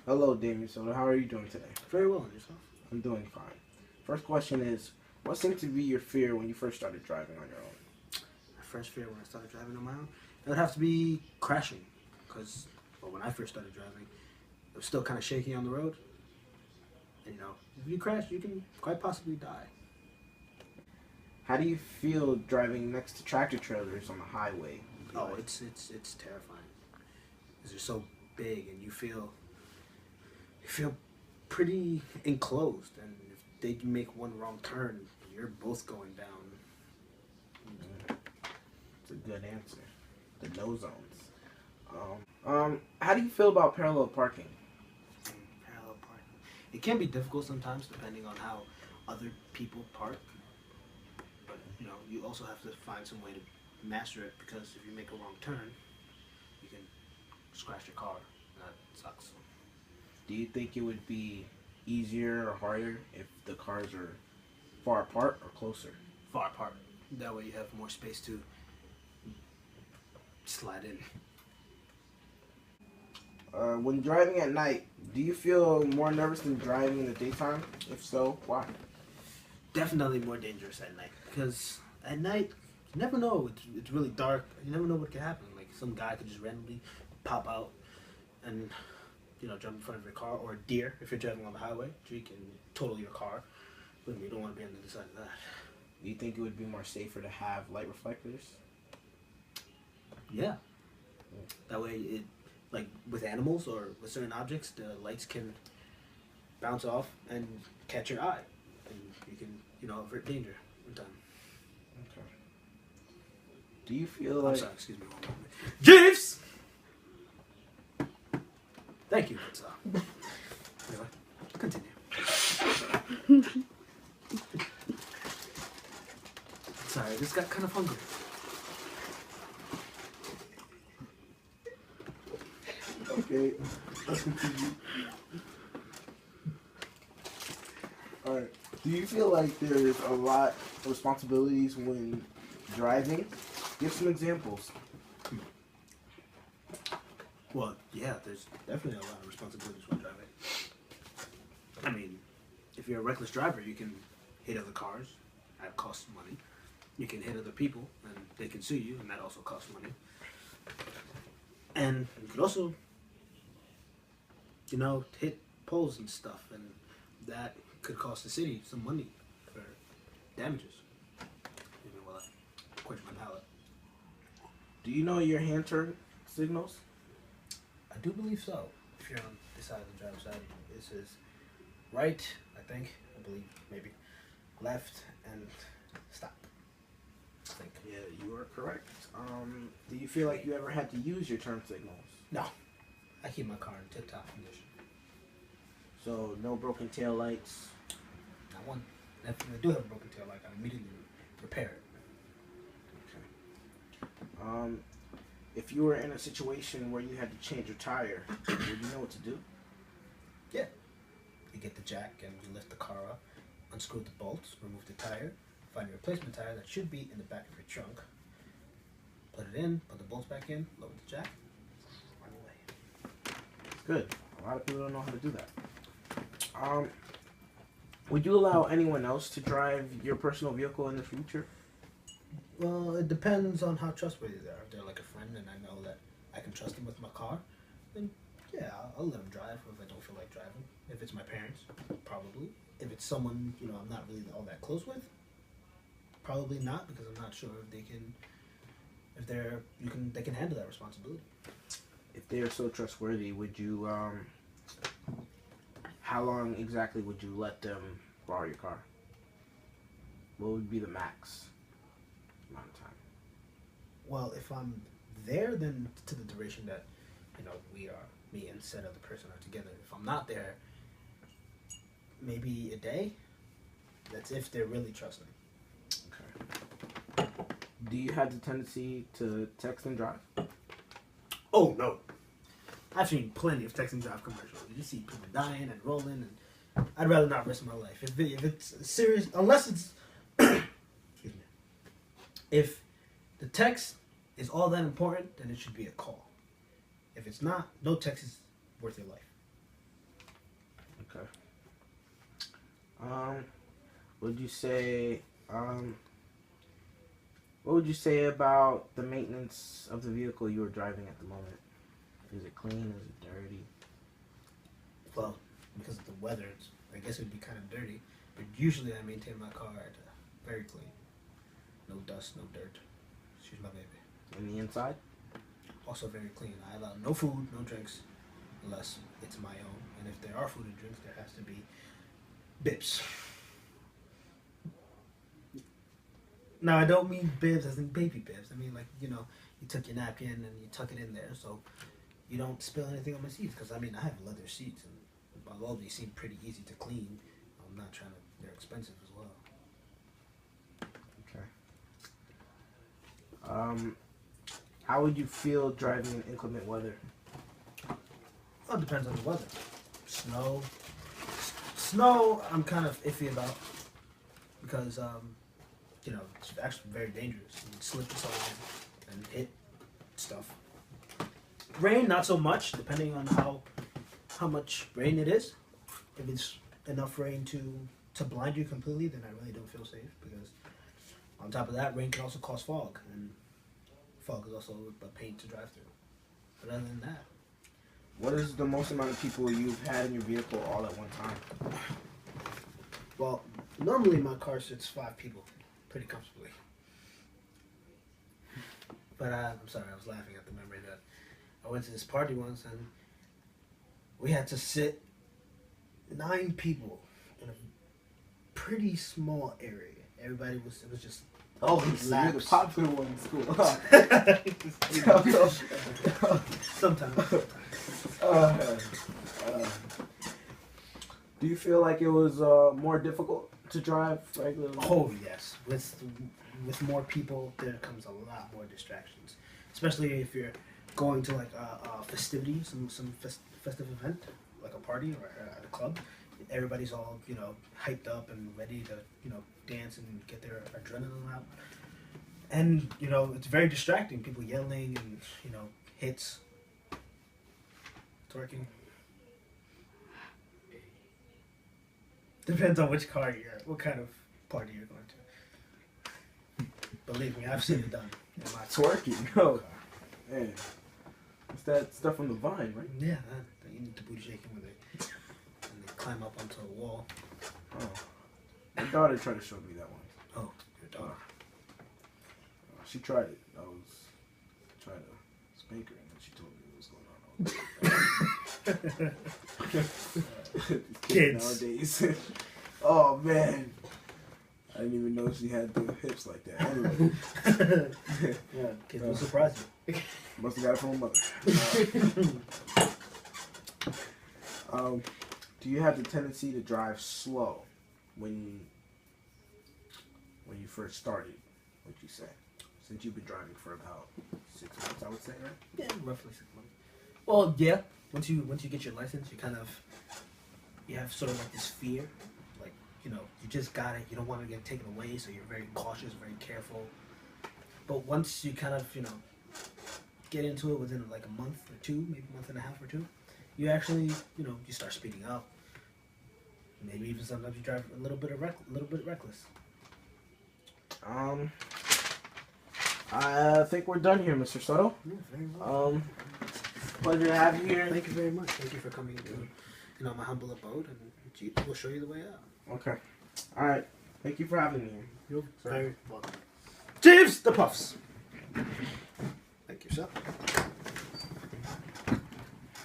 Hello, Damien. So, how are you doing today? Very well, and yourself? I'm doing fine. First question is, what seemed to be your fear when you first started driving on your own? My first fear when I started driving on my own, it would have to be crashing, because when I first started driving, it was still kind of shaky on the road, and if you crash, you can quite possibly die. How do you feel driving next to tractor trailers on the highway? Oh, it's terrifying, because they're so big, and you feel pretty enclosed, and if they make one wrong turn, you're both going down. It's a good answer. The no zones. How do you feel about parallel parking? Parallel parking. It can be difficult sometimes, depending on how other people park. But you also have to find some way to master it, because if you make a wrong turn, you can scratch your car, and that sucks. Do you think it would be easier or harder if the cars are far apart or closer? Far apart. That way you have more space to slide in. When driving at night, do you feel more nervous than driving in the daytime? If so, why? Definitely more dangerous at night, because at night you never know. It's really dark. You never know what could happen. Like some guy could just randomly pop out and jump in front of your car, or a deer if you're driving on the highway. He can total your car. But you don't want to be on the other side of that. Do you think it would be more safer to have light reflectors? Yeah. That way, like with animals or with certain objects, the lights can bounce off and catch your eye, and you can avert danger in time. Okay. Do you feel I'm like... sorry, excuse me one moment. Jeeves! Thank you, but anyway, continue. Sorry, I just got kind of hungry. Okay, let's continue. Alright. Do you feel like there's a lot of responsibilities when driving? Give some examples. Well, yeah, there's definitely a lot of responsibilities when driving. I mean, if you're a reckless driver, you can hit other cars. That costs money. You can hit other people, and they can sue you, and that also costs money. And you could also, hit poles and stuff, and that could cost the city some money for damages. Even while I quench my palate. Do you know your hand turn signals? I do believe so. If you're on this side of the driver's side, it says right, I believe, maybe left, and stop. I think. Yeah, you are correct. Do you feel like you ever had to use your turn signals? No. I keep my car in tip-top condition. So, no broken tail lights? Not one. If I do have a broken tail light, I immediately repair it. Okay. If you were in a situation where you had to change your tire, would you know what to do? Yeah. You get the jack and you lift the car up, unscrew the bolts, remove the tire, find a replacement tire that should be in the back of your trunk, put it in, put the bolts back in, lower the jack, run away. Good. A lot of people don't know how to do that. Would you allow anyone else to drive your personal vehicle in the future? Well, it depends on how trustworthy they are. If they're like a friend and I know that I can trust them with my car, then yeah, I'll let them drive if I don't feel like driving. If it's my parents, probably. If it's someone, I'm not really all that close with, probably not, because I'm not sure if they can handle that responsibility. If they are so trustworthy, would you, how long exactly would you let them borrow your car? What would be the max amount of time? Well, if I'm there, then to the duration that, me and said other person are together. If I'm not there, maybe a day. That's if they're really trusting. Okay. Do you have the tendency to text and drive? Oh, no. I've seen plenty of text and drive commercials. You see people dying and rolling, and I'd rather not risk my life. If it's serious, unless it's... excuse me. If the text is all that important, then it should be a call. If it's not, no text is worth your life. Okay. Would you say what would you say about the maintenance of the vehicle you were driving at the moment? Is it clean? Is it dirty? Well, because of the weather, I guess it would be kind of dirty. But usually I maintain my car very clean. No dust, no dirt. She's my baby. And the inside? Also very clean. I allow no food, no drinks, unless it's my own. And if there are food and drinks, there has to be bibs. Now, I don't mean bibs as in baby bibs. I mean, like, you took your napkin and you tuck it in there so you don't spill anything on my seats. Because, I mean, I have leather seats, and although they seem pretty easy to clean, I'm not trying to, they're expensive as well. Okay. How would you feel driving in inclement weather? Well, it depends on the weather. Snow, I'm kind of iffy about because, it's actually very dangerous. You can slip yourself and hit stuff. Rain, not so much, depending on how much rain it is. If it's enough rain to blind you completely, then I really don't feel safe because on top of that, rain can also cause fog, and fog is also a pain to drive through. But other than that, what is the most amount of people you've had in your vehicle all at one time? well, normally my car sits 5 people pretty comfortably. But I'm sorry, I was laughing at the memory that I went to this party once and we had to sit 9 people in a pretty small area. It was just Oh, so you're the laps. popular one in school. Sometimes. Do you feel like it was more difficult to drive regularly? Oh yes, with more people, there comes a lot more distractions. Especially if you're going to like a festivity, some festive event, like a party or at a club. Everybody's all hyped up and ready to dance and get their adrenaline out. And it's very distracting. People yelling and hits, twerking. Depends on which car what kind of party you're going to. Believe me, I've seen it done. In my Twerking, oh man, it's that stuff from the Vine, right? Yeah, you need to booty shaking with it, and they climb up onto a wall. Oh, my daughter tried to show me that one. Oh, your daughter. She tried it. I was trying to spank her, and then she told me what was going on. Kids Nowadays. Oh man, I didn't even know she had the hips like that. Anyway, Yeah, kids will surprise you. must have got it from her mother. Do you have the tendency to drive slow when you first started? What you say? Since you've been driving for about 6 months, I would say, right? Yeah, roughly 6 months. Well, yeah. Once you get your license, you have sort of like this fear, like you just got it. You don't want to get taken away, so you're very cautious, very careful. But once you kind of get into it within like a month or 2, maybe a month and a half or 2, you actually you start speeding up. Maybe even sometimes you drive a little bit reckless. I think we're done here, Mr. Soto. Yeah, very well. Pleasure to have you here. Thank you very much. Thank you for coming to my humble abode, and we'll show you the way out. Okay. All right. Thank you for having me here. You're very welcome. Jeeves the Puffs.